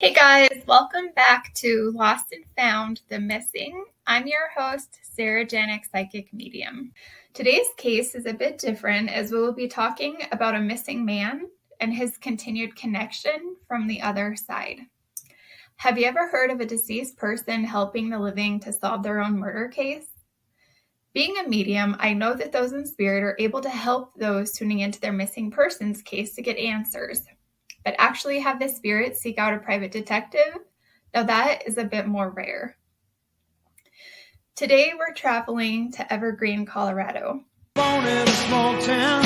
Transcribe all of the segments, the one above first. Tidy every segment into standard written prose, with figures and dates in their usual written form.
Hey guys, welcome back to Lost and Found, The Missing. I'm your host, Sarah Janik, Psychic Medium. Today's case is a bit different as we will be talking about a missing man and his continued connection from the other side. Have you ever heard of a deceased person helping the living to solve their own murder case? Being a medium, I know that those in spirit are able to help those tuning into their missing persons case to get answers. But actually have the spirit seek out a private detective? Now that is a bit more rare. Today we're traveling to Evergreen, Colorado. Born in a small town,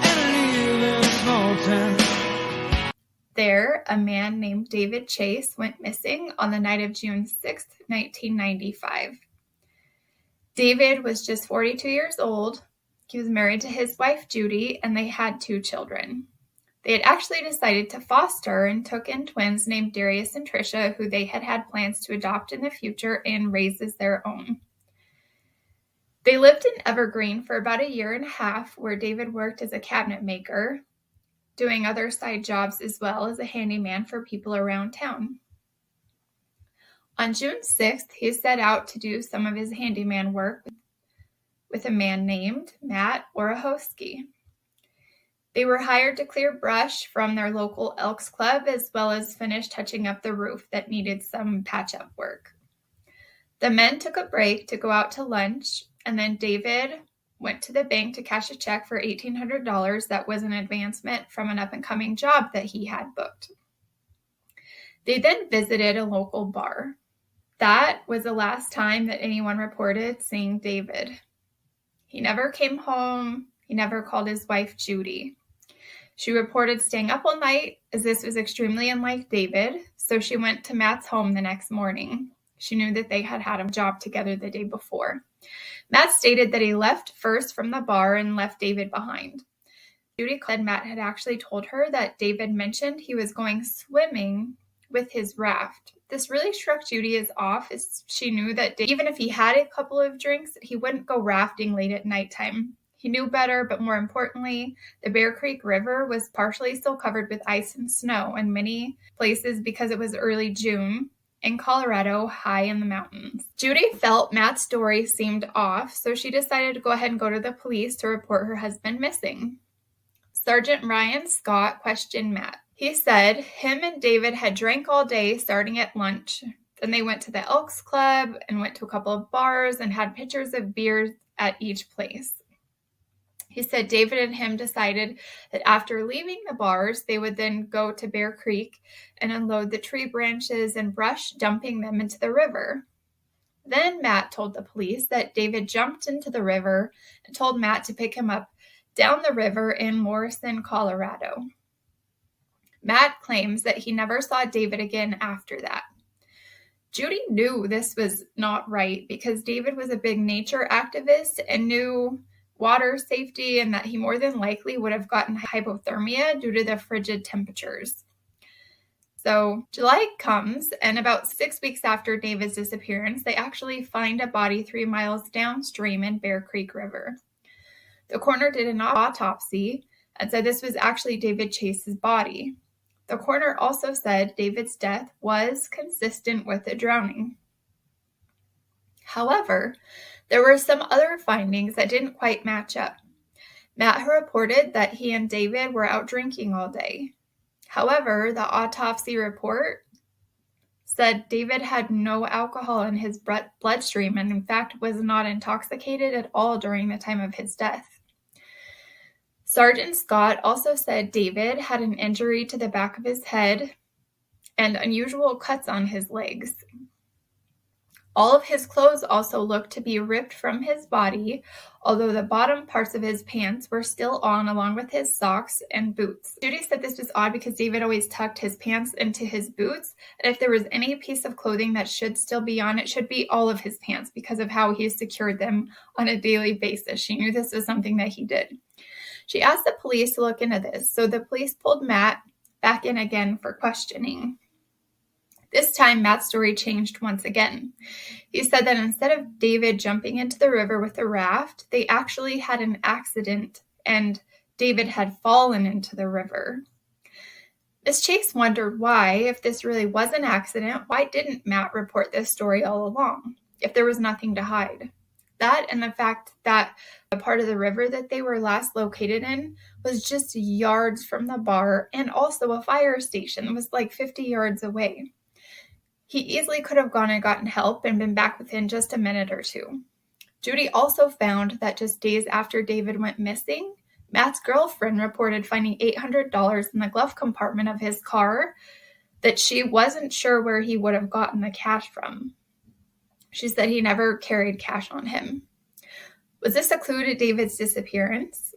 and I live in a small town. There, a man named David Chase went missing on the night of June 6, 1995. David was just 42 years old. He was married to his wife, Judy, and they had 2 children. They had actually decided to foster and took in twins named Darius and Trisha, who they had plans to adopt in the future and raise as their own. They lived in Evergreen for about 1.5 years, where David worked as a cabinet maker, doing other side jobs as well as a handyman for people around town. On June 6th, he set out to do some of his handyman work with a man named Matt Orahowski. They were hired to clear brush from their local Elks Club as well as finish touching up the roof that needed some patch-up work. The men took a break to go out to lunch, and then David went to the bank to cash a check for $1,800 that was an advancement from an up-and-coming job that he had booked. They then visited a local bar. That was the last time that anyone reported seeing David. He never came home. He never called his wife, Judy. She reported staying up all night, as this was extremely unlike David, so she went to Matt's home the next morning. She knew that they had had a job together the day before. Matt stated that he left first from the bar and left David behind. Judy said Matt had actually told her that David mentioned he was going swimming with his raft. This really struck Judy as off, as she knew that even if he had a couple of drinks, he wouldn't go rafting late at nighttime. He knew better, but more importantly, the Bear Creek River was partially still covered with ice and snow in many places because it was early June in Colorado, high in the mountains. Judy felt Matt's story seemed off, so she decided to go ahead and go to the police to report her husband missing. Sergeant Ryan Scott questioned Matt. He said him and David had drank all day starting at lunch. Then they went to the Elks Club and went to a couple of bars and had pitchers of beer at each place. He said David and him decided that after leaving the bars, they would then go to Bear Creek and unload the tree branches and brush, dumping them into the river. Then Matt told the police that David jumped into the river and told Matt to pick him up down the river in Morrison, Colorado. Matt claims that he never saw David again after that. Judy knew this was not right because David was a big nature activist and knew water safety and that he more than likely would have gotten hypothermia due to the frigid temperatures. So July comes, and about 6 weeks after David's disappearance, they actually find a body 3 miles downstream in Bear Creek River. The coroner did an autopsy and said this was actually David Chase's body. The coroner also said David's death was consistent with a drowning. However, there were some other findings that didn't quite match up. Matt reported that he and David were out drinking all day. However, the autopsy report said David had no alcohol in his bloodstream and in fact was not intoxicated at all during the time of his death. Sergeant Scott also said David had an injury to the back of his head and unusual cuts on his legs. All of his clothes also looked to be ripped from his body, although the bottom parts of his pants were still on along with his socks and boots. Judy said this was odd because David always tucked his pants into his boots, and if there was any piece of clothing that should still be on, it should be all of his pants because of how he secured them on a daily basis. She knew this was something that he did. She asked the police to look into this, so the police pulled Matt back in again for questioning. This time, Matt's story changed once again. He said that instead of David jumping into the river with a raft, they actually had an accident and David had fallen into the river. Ms. Chase wondered why, if this really was an accident, why didn't Matt report this story all along, if there was nothing to hide? That and the fact that the part of the river that they were last located in was just yards from the bar, and also a fire station that was like 50 yards away. He easily could have gone and gotten help and been back within just a minute or two. Judy also found that just days after David went missing, Matt's girlfriend reported finding $800 in the glove compartment of his car that she wasn't sure where he would have gotten the cash from. She said he never carried cash on him. Was this a clue to David's disappearance?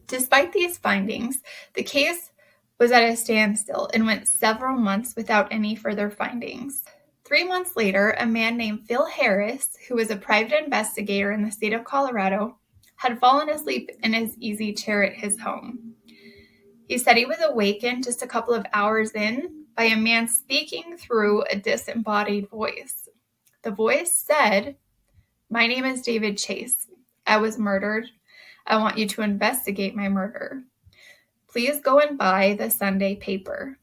Despite these findings, the case was at a standstill and went several months without any further findings. 3 months later, a man named Phil Harris, who was a private investigator in the state of Colorado, had fallen asleep in his easy chair at his home. He said he was awakened just a couple of hours in by a man speaking through a disembodied voice. The voice said, "My name is David Chase. I was murdered. I want you to investigate my murder. Please go and buy the Sunday paper."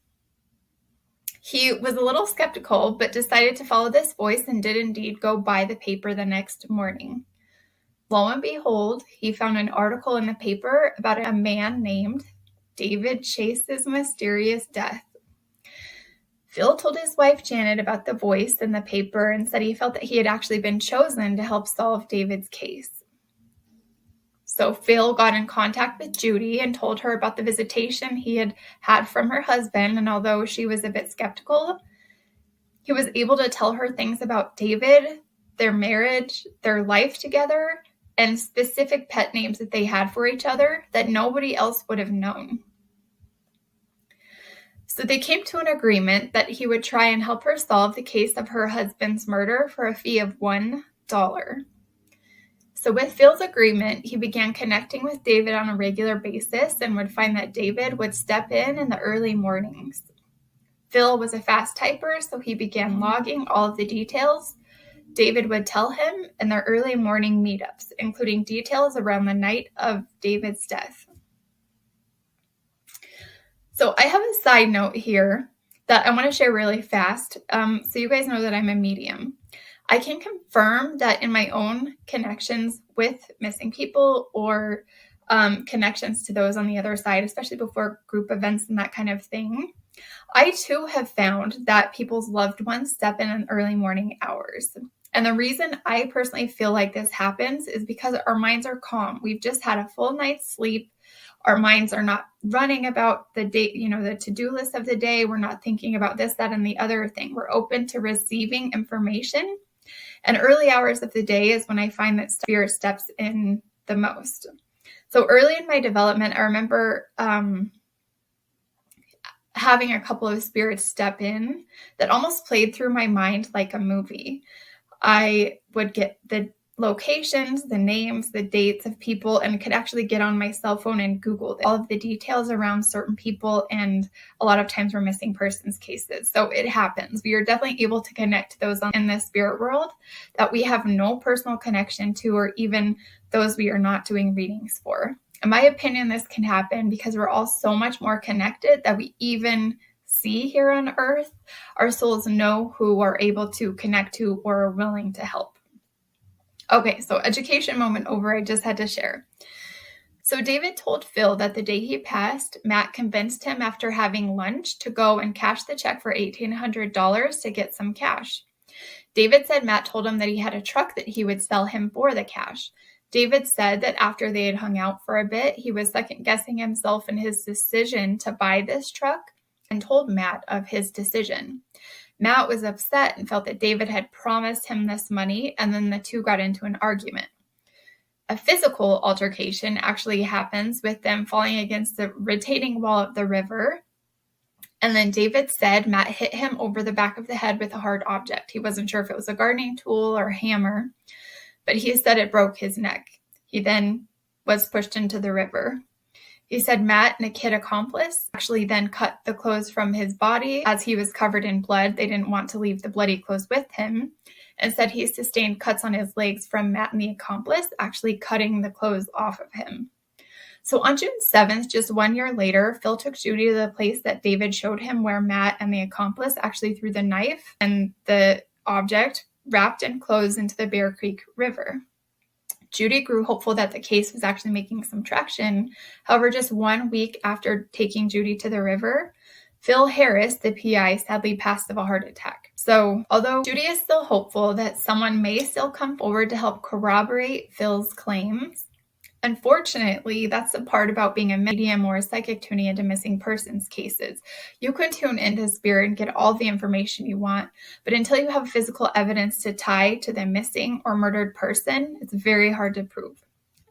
He was a little skeptical, but decided to follow this voice and did indeed go buy the paper the next morning. Lo and behold, he found an article in the paper about a man named David Chase's mysterious death. Phil told his wife Janet about the voice in the paper and said he felt that he had actually been chosen to help solve David's case. So Phil got in contact with Judy and told her about the visitation he had had from her husband, and although she was a bit skeptical, he was able to tell her things about David, their marriage, their life together, and specific pet names that they had for each other that nobody else would have known. So they came to an agreement that he would try and help her solve the case of her husband's murder for a fee of $1. So with Phil's agreement, he began connecting with David on a regular basis and would find that David would step in the early mornings. Phil was a fast typer, so he began logging all of the details David would tell him in their early morning meetups, including details around the night of David's death. So I have a side note here that I want to share really fast. So you guys know that I'm a medium. I can confirm that in my own connections with missing people or connections to those on the other side, especially before group events and that kind of thing, I too have found that people's loved ones step in early morning hours. And the reason I personally feel like this happens is because our minds are calm. We've just had a full night's sleep. Our minds are not running about the day, the to-do list of the day. We're not thinking about this, that, and the other thing. We're open to receiving information. And early hours of the day is when I find that spirit steps in the most. So early in my development, I remember having a couple of spirits step in that almost played through my mind like a movie. I would get the locations, the names, the dates of people, and could actually get on my cell phone and Google all of the details around certain people, and a lot of times we're missing persons cases. So it happens. We are definitely able to connect to those in the spirit world that we have no personal connection to, or even those we are not doing readings for. In my opinion, this can happen because we're all so much more connected that we even see here on earth. Our souls know who are able to connect to or are willing to help. Okay, so education moment over. I just had to share. So David told Phil that the day he passed, Matt convinced him after having lunch to go and cash the check for $1,800 to get some cash. David said Matt told him that he had a truck that he would sell him for the cash. David said that after they had hung out for a bit, he was second-guessing himself in his decision to buy this truck and told Matt of his decision. Matt was upset and felt that David had promised him this money, and then the two got into an argument. A physical altercation actually happens with them falling against the retaining wall of the river. And then David said Matt hit him over the back of the head with a hard object. He wasn't sure if it was a gardening tool or a hammer, but he said it broke his neck. He then was pushed into the river. He said Matt and a kid accomplice actually then cut the clothes from his body as he was covered in blood. They didn't want to leave the bloody clothes with him, and said he sustained cuts on his legs from Matt and the accomplice actually cutting the clothes off of him. So on June 7th, just 1 year later, Phil took Judy to the place that David showed him where Matt and the accomplice actually threw the knife and the object wrapped and closed into the Bear Creek River. Judy grew hopeful that the case was actually making some traction. However, just 1 week after taking Judy to the river, Phil Harris, the PI, sadly passed of a heart attack. So although Judy is still hopeful that someone may still come forward to help corroborate Phil's claims, unfortunately, that's the part about being a medium or a psychic tuning into missing persons cases. You can tune into spirit and get all the information you want, but until you have physical evidence to tie to the missing or murdered person, it's very hard to prove.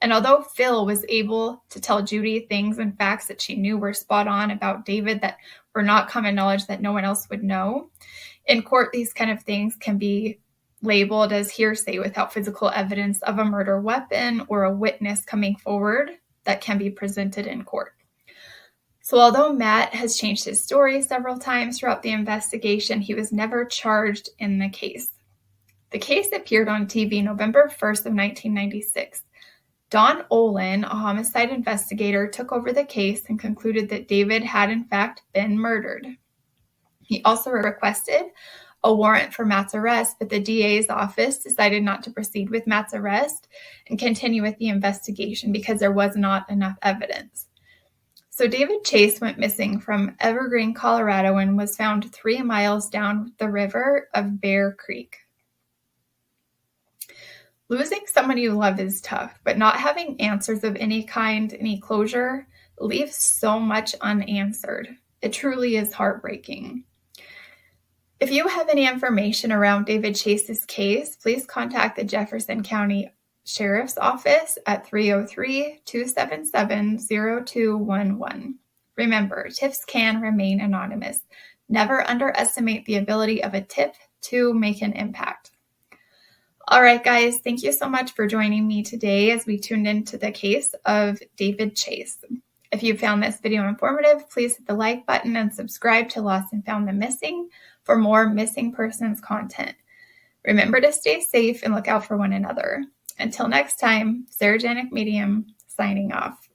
And although Phil was able to tell Judy things and facts that she knew were spot on about David that were not common knowledge that no one else would know, in court, these kind of things can be labeled as hearsay without physical evidence of a murder weapon or a witness coming forward that can be presented in court. So although Matt has changed his story several times throughout the investigation, he was never charged in the case. The case appeared on TV November 1st of 1996. Don Olin, a homicide investigator, took over the case and concluded that David had in fact been murdered. He also requested a warrant for Matt's arrest, but the DA's office decided not to proceed with Matt's arrest and continue with the investigation because there was not enough evidence. So David Chase went missing from Evergreen, Colorado, and was found 3 miles down the river of Bear Creek. Losing someone you love is tough, but not having answers of any kind, any closure, leaves so much unanswered. It truly is heartbreaking. If you have any information around David Chase's case, please contact the Jefferson County Sheriff's Office at 303-277-0211. Remember, tips can remain anonymous. Never underestimate the ability of a tip to make an impact. All right, guys, thank you so much for joining me today as we tuned into the case of David Chase. If you found this video informative, please hit the like button and subscribe to Lost and Found the Missing for more missing persons content. Remember to stay safe and look out for one another. Until next time, Sarah Janik Medium signing off.